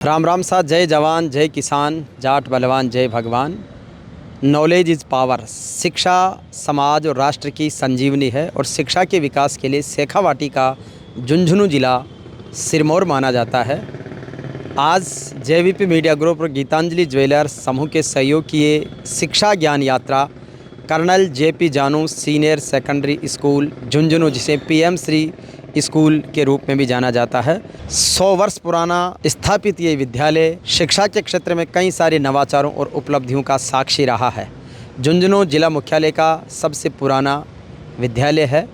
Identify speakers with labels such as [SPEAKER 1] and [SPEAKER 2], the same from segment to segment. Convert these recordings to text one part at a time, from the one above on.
[SPEAKER 1] राम राम सा जय जवान जय किसान जाट बलवान जय भगवान। Knowledge is power. शिक्षा समाज और राष्ट्र की संजीवनी है और शिक्षा के विकास के लिए शेखावाटी का झुंझुनू जिला सिरमौर माना जाता है। आज जेवीपी मीडिया ग्रुप और गीतांजलि ज्वेलर्स समूह के सहयोग की ये शिक्षा ज्ञान यात्रा कर्नल जेपी जानू सीनियर सेकेंडरी स्कूल झुंझुनू, जिसे पीएम श्री स्कूल के रूप में भी जाना जाता है, 100 वर्ष पुराना स्थापित ये विद्यालय शिक्षा के क्षेत्र में कई सारे नवाचारों और उपलब्धियों का साक्षी रहा है। झुंझुनू जिला मुख्यालय का सबसे पुराना विद्यालय है।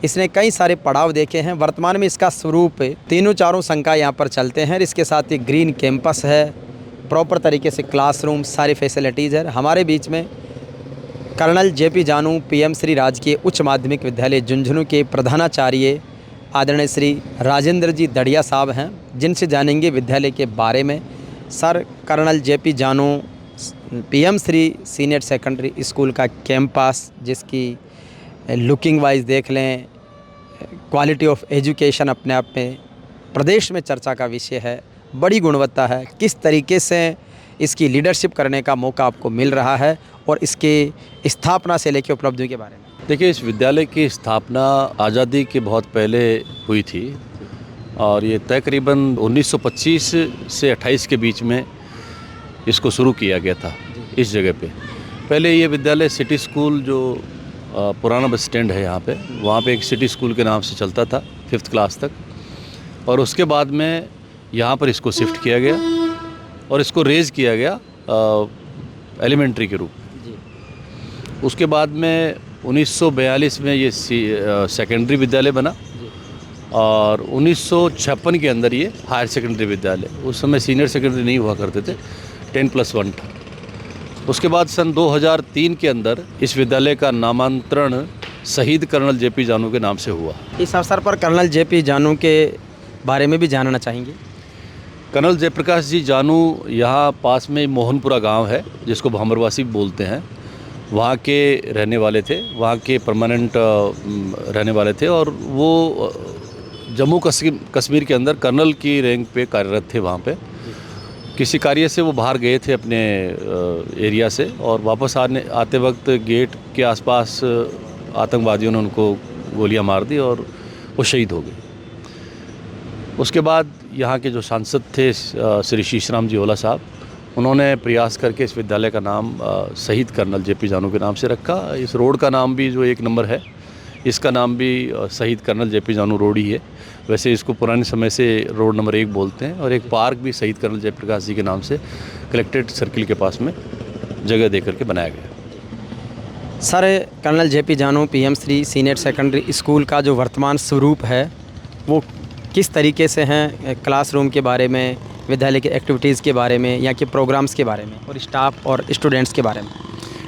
[SPEAKER 1] इसने कई सारे पड़ाव देखे हैं। वर्तमान में इसका स्वरूप तीनों चारों संकाय यहाँ पर चलते हैं। इसके साथ ही ग्रीन कैंपस है, प्रॉपर तरीके से क्लासरूम, सारी फैसिलिटीज़ है। हमारे बीच में कर्नल जेपी जानू पीएम श्री राजकीय उच्च माध्यमिक विद्यालय झुंझुनू के प्रधानाचार्य आदरणीय श्री राजेंद्र जी दड़िया साहब हैं, जिनसे जानेंगे विद्यालय के बारे में। सर, कर्नल जेपी जानू PM Shri senior secondary school का कैंपस, जिसकी लुकिंग वाइज देख लें, क्वालिटी ऑफ एजुकेशन अपने आप में प्रदेश में चर्चा का विषय है, बड़ी गुणवत्ता है। किस तरीके से इसकी लीडरशिप करने का मौका आपको मिल रहा है और इसके स्थापना से लेकर उपलब्धियों के बारे में?
[SPEAKER 2] देखिए, इस विद्यालय की स्थापना आज़ादी के बहुत पहले हुई थी और ये तकरीबन 1925 से 28 के बीच में इसको शुरू किया गया था इस जगह पे। पहले ये विद्यालय सिटी स्कूल, जो पुराना बस स्टैंड है यहाँ पे, वहाँ पे एक सिटी स्कूल के नाम से चलता था 5th क्लास तक, और उसके बाद में यहाँ पर इसको शिफ्ट किया गया और इसको रेज़ किया गया एलिमेंट्री के रूप में। उसके बाद में 1942 में ये सेकेंडरी विद्यालय बना और 1956 के अंदर ये हायर सेकेंडरी विद्यालय, उस समय सीनियर सेकेंडरी नहीं हुआ करते थे, 10+1 था। उसके बाद सन 2003 के अंदर इस विद्यालय का नामांतरण शहीद कर्नल जेपी जानू के नाम से हुआ।
[SPEAKER 1] इस अवसर पर कर्नल जेपी जानू के बारे में भी जानना चाहेंगे।
[SPEAKER 2] कर्नल जयप्रकाश जी जानू यहाँ पास में मोहनपुरा गांव है, जिसको भामरवासी बोलते हैं, वहाँ के रहने वाले थे, वहाँ के परमानेंट रहने वाले थे और वो जम्मू कश्मीर के अंदर कर्नल की रैंक पे कार्यरत थे। वहाँ पे किसी कार्य से वो बाहर गए थे अपने एरिया से, और वापस आते वक्त गेट के आसपास आतंकवादियों ने उनको गोलियां मार दी और वो शहीद हो गए। उसके बाद यहाँ के जो सांसद थे श्री शीशराम जी ओला साहब, उन्होंने प्रयास करके इस विद्यालय का नाम शहीद कर्नल जेपी जानू के नाम से रखा। इस रोड का नाम भी जो 1 नंबर है, इसका नाम भी शहीद कर्नल जेपी जानू रोड ही है। वैसे इसको पुराने समय से रोड नंबर 1 बोलते हैं, और एक पार्क भी शहीद कर्नल जयप्रकाश जी के नाम से कलेक्ट्रेट सर्किल के पास में जगह दे करके बनाया गया।
[SPEAKER 1] सर, कर्नल जेपी जानू PM Shri senior secondary school का जो वर्तमान स्वरूप है वो किस तरीके से हैं? क्लासरूम के बारे में, विद्यालय के एक्टिविटीज़ के बारे में, यहाँ के प्रोग्राम्स के बारे में और स्टाफ और स्टूडेंट्स के बारे में।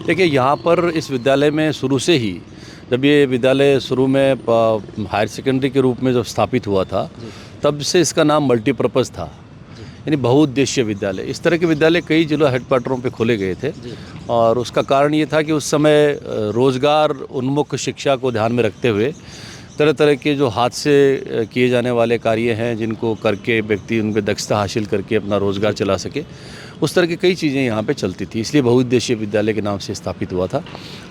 [SPEAKER 2] देखिए, यहाँ पर इस विद्यालय में शुरू से ही, जब ये विद्यालय शुरू में हायर सेकेंडरी के रूप में जब स्थापित हुआ था, तब से इसका नाम मल्टीपर्पज़ था, यानी बहुउद्देशीय विद्यालय। इस तरह के विद्यालय कई जिला हेडक्वार्टरों पे खोले गए थे, और उसका कारण ये था कि उस समय रोज़गार उन्मुख शिक्षा को ध्यान में रखते हुए तरह तरह के जो हाथ से किए जाने वाले कार्य हैं, जिनको करके व्यक्ति उन पर दक्षता हासिल करके अपना रोज़गार चला सके, उस तरह की कई चीज़ें यहाँ पे चलती थी, इसलिए बहुउद्देशीय विद्यालय के नाम से स्थापित हुआ था।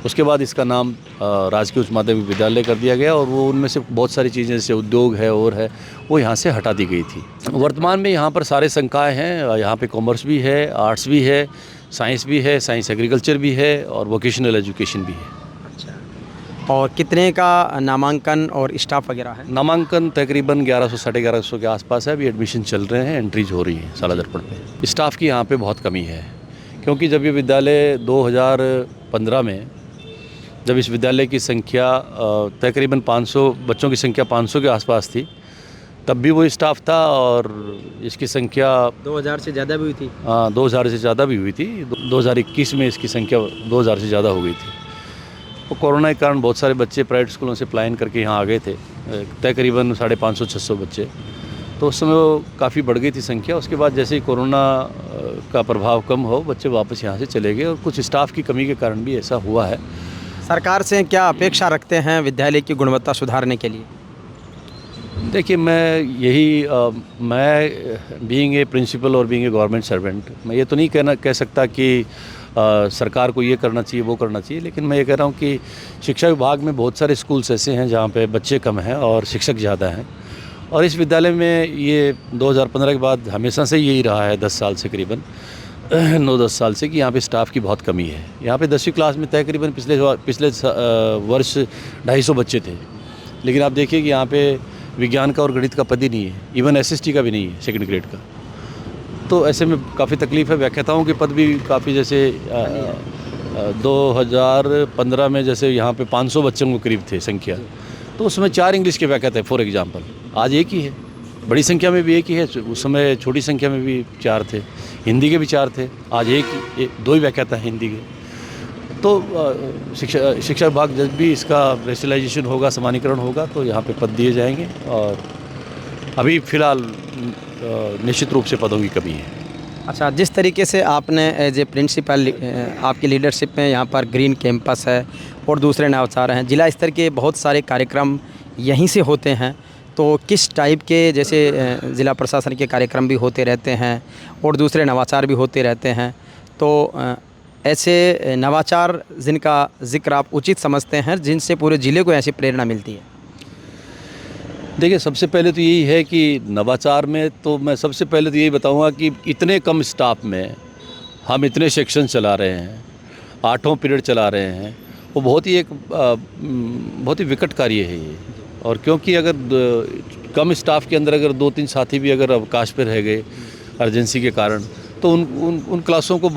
[SPEAKER 2] उसके बाद इसका नाम राजकीय उच्च माध्यमिक विद्यालय कर दिया गया, और वो उनमें से बहुत सारी चीज़ें जैसे उद्योग है और है, वो यहाँ से हटा दी गई थी। वर्तमान में यहाँ पर सारे संकाय हैं। यहाँ पर कॉमर्स भी है, आर्ट्स भी है, साइंस भी है, साइंस एग्रीकल्चर भी है, और वोकेशनल एजुकेशन भी है।
[SPEAKER 1] और कितने का नामांकन और स्टाफ वगैरह है?
[SPEAKER 2] नामांकन तकरीबन 1100 साढ़े 1100 के आसपास है। अभी एडमिशन चल रहे हैं, एंट्रीज हो रही है साला दर्पण पे। स्टाफ की यहाँ पे बहुत कमी है, क्योंकि जब ये विद्यालय 2015 में, जब इस विद्यालय की संख्या तकरीबन 500 बच्चों की संख्या 500 के आसपास थी, तब भी वो स्टाफ था, और इसकी संख्या
[SPEAKER 1] 2000 से ज़्यादा भी हुई थी।
[SPEAKER 2] 2000 से ज़्यादा भी हुई थी। 2021 में इसकी संख्या 2000 से ज़्यादा हो गई थी। तो कोरोना के कारण बहुत सारे बच्चे प्राइवेट स्कूलों से पलायन करके यहाँ आ गए थे, तकरीबन 550-600 बच्चे। तो उस समय वो काफ़ी बढ़ गई थी संख्या। उसके बाद जैसे ही कोरोना का प्रभाव कम हो, बच्चे वापस यहाँ से चले गए, और कुछ स्टाफ की कमी के कारण भी ऐसा हुआ है।
[SPEAKER 1] सरकार से क्या अपेक्षा रखते हैं विद्यालय की गुणवत्ता सुधारने के लिए?
[SPEAKER 2] देखिए मैं बीइंग ए प्रिंसिपल और बीइंग ए गवर्नमेंट सर्वेंट, मैं ये तो नहीं कह सकता कि सरकार को ये करना चाहिए वो करना चाहिए, लेकिन मैं ये कह रहा हूँ कि शिक्षा विभाग में बहुत सारे स्कूल्स ऐसे हैं जहाँ पे बच्चे कम हैं और शिक्षक ज़्यादा हैं। और इस विद्यालय में ये 2015 के बाद हमेशा से यही रहा है, 10 साल से करीबन 9-10 साल से, कि यहाँ पे स्टाफ की बहुत कमी है। यहाँ पे 10वीं क्लास में तकरीबन पिछले वर्ष 250 बच्चे थे, लेकिन आप देखिए कि यहाँ पे विज्ञान का और गणित का पद ही नहीं है, इवन एसएसटी का भी नहीं है, सेकंड ग्रेड का। तो ऐसे में काफ़ी तकलीफ़ है। व्याख्याताओं के पद भी काफ़ी, जैसे 2015 में जैसे यहाँ पे 500 बच्चों को करीब थे संख्या, तो उसमें 4 इंग्लिश के व्याख्याता है फॉर एग्जांपल, आज एक ही है। बड़ी संख्या में भी एक ही है, उस समय छोटी संख्या में भी 4 थे, हिंदी के भी 4 थे, आज 2 ही व्याख्याता हैं हिंदी के। तो शिक्षा विभाग जब भी इसका रेशनलाइजेशन होगा, समानीकरण होगा, तो यहाँ पे पद दिए जाएंगे। और अभी फ़िलहाल निश्चित रूप से पदों की कमी है।
[SPEAKER 1] अच्छा, जिस तरीके से आपने एज ए प्रिंसिपल आपकी लीडरशिप में यहाँ पर ग्रीन कैंपस है और दूसरे नवाचार हैं, जिला स्तर के बहुत सारे कार्यक्रम यहीं से होते हैं, तो किस टाइप के, जैसे ज़िला प्रशासन के कार्यक्रम भी होते रहते हैं और दूसरे नवाचार भी होते रहते हैं, तो ऐसे नवाचार जिनका ज़िक्र आप उचित समझते हैं, जिनसे पूरे ज़िले को ऐसी प्रेरणा मिलती है?
[SPEAKER 2] देखिए, सबसे पहले तो यही है कि नवाचार में तो मैं सबसे पहले तो यही बताऊंगा कि इतने कम स्टाफ में हम इतने सेक्शन चला रहे हैं, 8 पीरियड चला रहे हैं, वो बहुत ही विकट कार्य है ये। और क्योंकि अगर कम स्टाफ के अंदर अगर 2-3 साथी भी अगर अवकाश पर रह गए अर्जेंसी के कारण, तो उन क्लासों को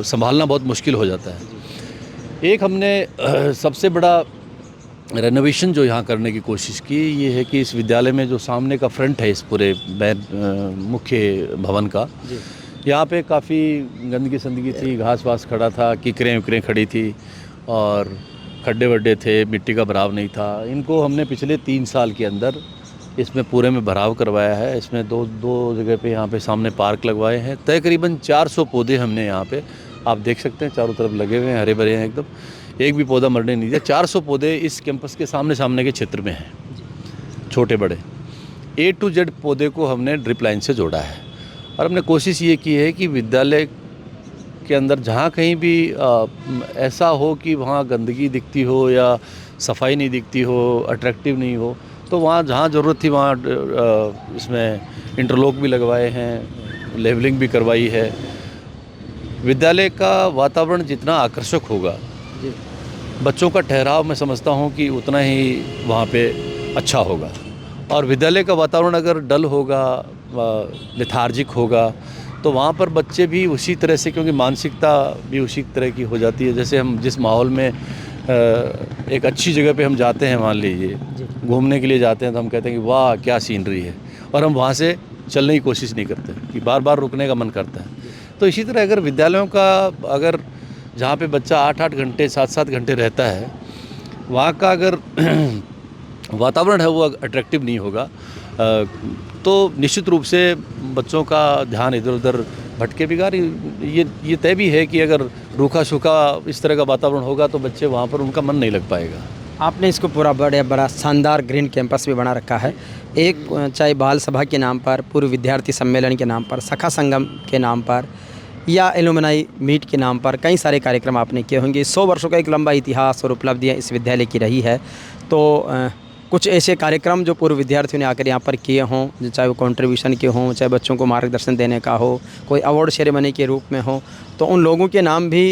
[SPEAKER 2] संभालना बहुत मुश्किल हो जाता है। एक हमने सबसे बड़ा रेनोवेशन जो यहाँ करने की कोशिश की, ये है कि इस विद्यालय में जो सामने का फ्रंट है इस पूरे मुख्य भवन का, यहाँ पे काफ़ी गंदगी थी, घास वास खड़ा था, किकरें खड़ी थी और खड्डे वड्डे थे, मिट्टी का भराव नहीं था। इनको हमने पिछले 3 साल के अंदर इसमें पूरे में भराव करवाया है। इसमें दो जगह पे यहाँ पे सामने पार्क लगवाए हैं। तकरीबन 400 पौधे हमने यहाँ पे, आप देख सकते हैं, चारों तरफ लगे हुए हैं, हरे भरे हैं एकदम, एक भी पौधा मरने नहीं दिया। 400 पौधे इस कैंपस के सामने के क्षेत्र में हैं, छोटे बड़े। A to Z पौधे को हमने ड्रिप लाइन से जोड़ा है। और हमने कोशिश ये की है कि विद्यालय के अंदर जहाँ कहीं भी ऐसा हो कि वहाँ गंदगी दिखती हो या सफाई नहीं दिखती हो, अट्रैक्टिव नहीं हो, तो वहाँ जहाँ ज़रूरत थी वहाँ इसमें इंटरलॉक भी लगवाए हैं, लेवलिंग भी करवाई है। विद्यालय का वातावरण जितना आकर्षक होगा, बच्चों का ठहराव मैं समझता हूँ कि उतना ही वहाँ पे अच्छा होगा। और विद्यालय का वातावरण अगर डल होगा, लेथार्जिक होगा, तो वहाँ पर बच्चे भी उसी तरह से, क्योंकि मानसिकता भी उसी तरह की हो जाती है। जैसे हम जिस माहौल में एक अच्छी जगह पे हम जाते हैं, मान लीजिए घूमने के लिए जाते हैं, तो हम कहते हैं कि वाह क्या सीनरी है, और हम वहाँ से चलने की कोशिश नहीं करते कि बार बार रुकने का मन करता है। तो इसी तरह अगर विद्यालयों का, अगर जहाँ पे बच्चा 8-8 घंटे 7-7 घंटे रहता है, वहाँ का अगर वातावरण है वो अट्रैक्टिव नहीं होगा, तो निश्चित रूप से बच्चों का ध्यान इधर उधर भटके बिगाड़। ये तय भी है कि अगर रूखा सूखा इस तरह का वातावरण होगा तो बच्चे वहाँ पर उनका मन नहीं लग पाएगा।
[SPEAKER 1] आपने इसको पूरा बड़ा शानदार ग्रीन कैंपस भी बना रखा है। एक चाहे बाल सभा के नाम पर, पूर्व विद्यार्थी सम्मेलन के नाम पर, सखा संगम के नाम पर, या एलुमनाई मीट के नाम पर कई सारे कार्यक्रम आपने किए होंगे। 100 वर्षों का एक लंबा इतिहास और उपलब्धियाँ इस विद्यालय की रही है। तो कुछ ऐसे कार्यक्रम जो पूर्व विद्यार्थियों ने आकर यहाँ पर किए हों, चाहे वो कंट्रीब्यूशन के हों, चाहे बच्चों को मार्गदर्शन देने का हो, कोई अवार्ड सेरेमनी के रूप में हो, तो उन लोगों के नाम भी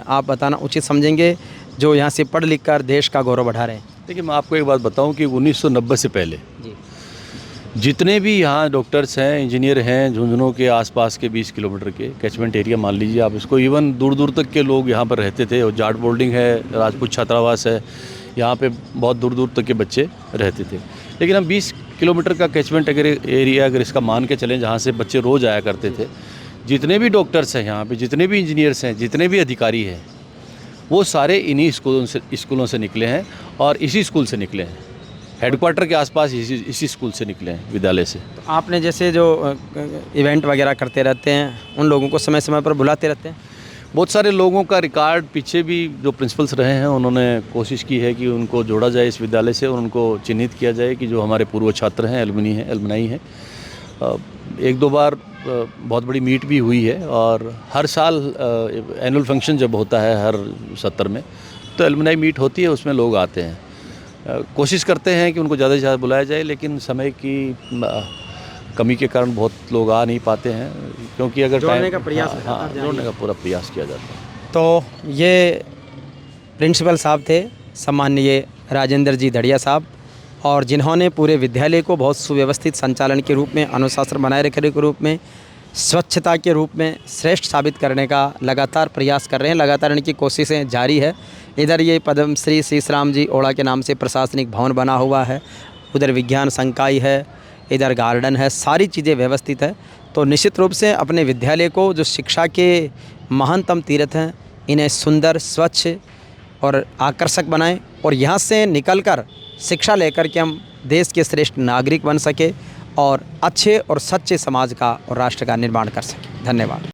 [SPEAKER 1] आप बताना उचित समझेंगे जो यहाँ से पढ़ लिख कर देश का गौरव बढ़ा रहे हैं।
[SPEAKER 2] देखिए, मैं आपको एक बात बताऊं कि 1990 से पहले जितने भी यहाँ डॉक्टर्स हैं, इंजीनियर हैं, झुंझुनू के आसपास के 20 किलोमीटर के कैचमेंट एरिया मान लीजिए आप इसको, इवन दूर दूर तक के लोग यहाँ पर रहते थे। और जाट बोर्डिंग है, राजपूत छात्रावास है, यहाँ पे बहुत दूर दूर तक के बच्चे रहते थे। लेकिन हम 20 किलोमीटर का कैचमेंट एरिया अगर इसका मान के चलें, जहाँ से बच्चे रोज़ आया करते थे, जितने भी डॉक्टर्स हैं यहाँ पे, जितने भी इंजीनियर्स हैं, जितने भी अधिकारी हैं, वो सारे इन्हीं स्कूलों से निकले हैं और इसी स्कूल से निकले हैं। हेडक्वार्टर के आसपास इसी स्कूल से निकले हैं, विद्यालय से।
[SPEAKER 1] तो आपने जैसे जो इवेंट वगैरह करते रहते हैं, उन लोगों को समय समय पर बुलाते रहते हैं?
[SPEAKER 2] बहुत सारे लोगों का रिकॉर्ड पीछे भी जो प्रिंसिपल्स रहे हैं उन्होंने कोशिश की है कि उनको जोड़ा जाए इस विद्यालय से और उनको चिन्हित किया जाए कि जो हमारे पूर्व छात्र हैं, एलुमनी हैं। एक दो बार बहुत बड़ी मीट भी हुई है और हर साल एनुअल फंक्शन जब होता है हर सत्र में तो एलुमनी मीट होती है, उसमें लोग आते हैं। कोशिश करते हैं कि उनको ज़्यादा से ज़्यादा बुलाया जाए, लेकिन समय की कमी के कारण बहुत लोग आ नहीं पाते हैं, क्योंकि अगर
[SPEAKER 1] जोड़ने का प्रयास
[SPEAKER 2] जोड़ने का पूरा प्रयास किया जाता है।
[SPEAKER 1] तो ये प्रिंसिपल साहब थे सम्माननीय राजेंद्र जी धड़िया साहब, और जिन्होंने पूरे विद्यालय को बहुत सुव्यवस्थित संचालन के रूप में, अनुशासन बनाए रखने के रूप में, स्वच्छता के रूप में श्रेष्ठ साबित करने का लगातार प्रयास कर रहे हैं। लगातार इनकी कोशिशें जारी है। इधर ये पद्मश्री शीशराम जी ओड़ा के नाम से प्रशासनिक भवन बना हुआ है, उधर विज्ञान संकाय है, इधर गार्डन है, सारी चीज़ें व्यवस्थित है। तो निश्चित रूप से अपने विद्यालय को, जो शिक्षा के महानतम तीर्थ हैं, इन्हें सुंदर, स्वच्छ और आकर्षक बनाएं और यहाँ से निकलकर शिक्षा लेकर के हम देश के श्रेष्ठ नागरिक बन सके और अच्छे और सच्चे समाज का और राष्ट्र का निर्माण कर सकें। धन्यवाद।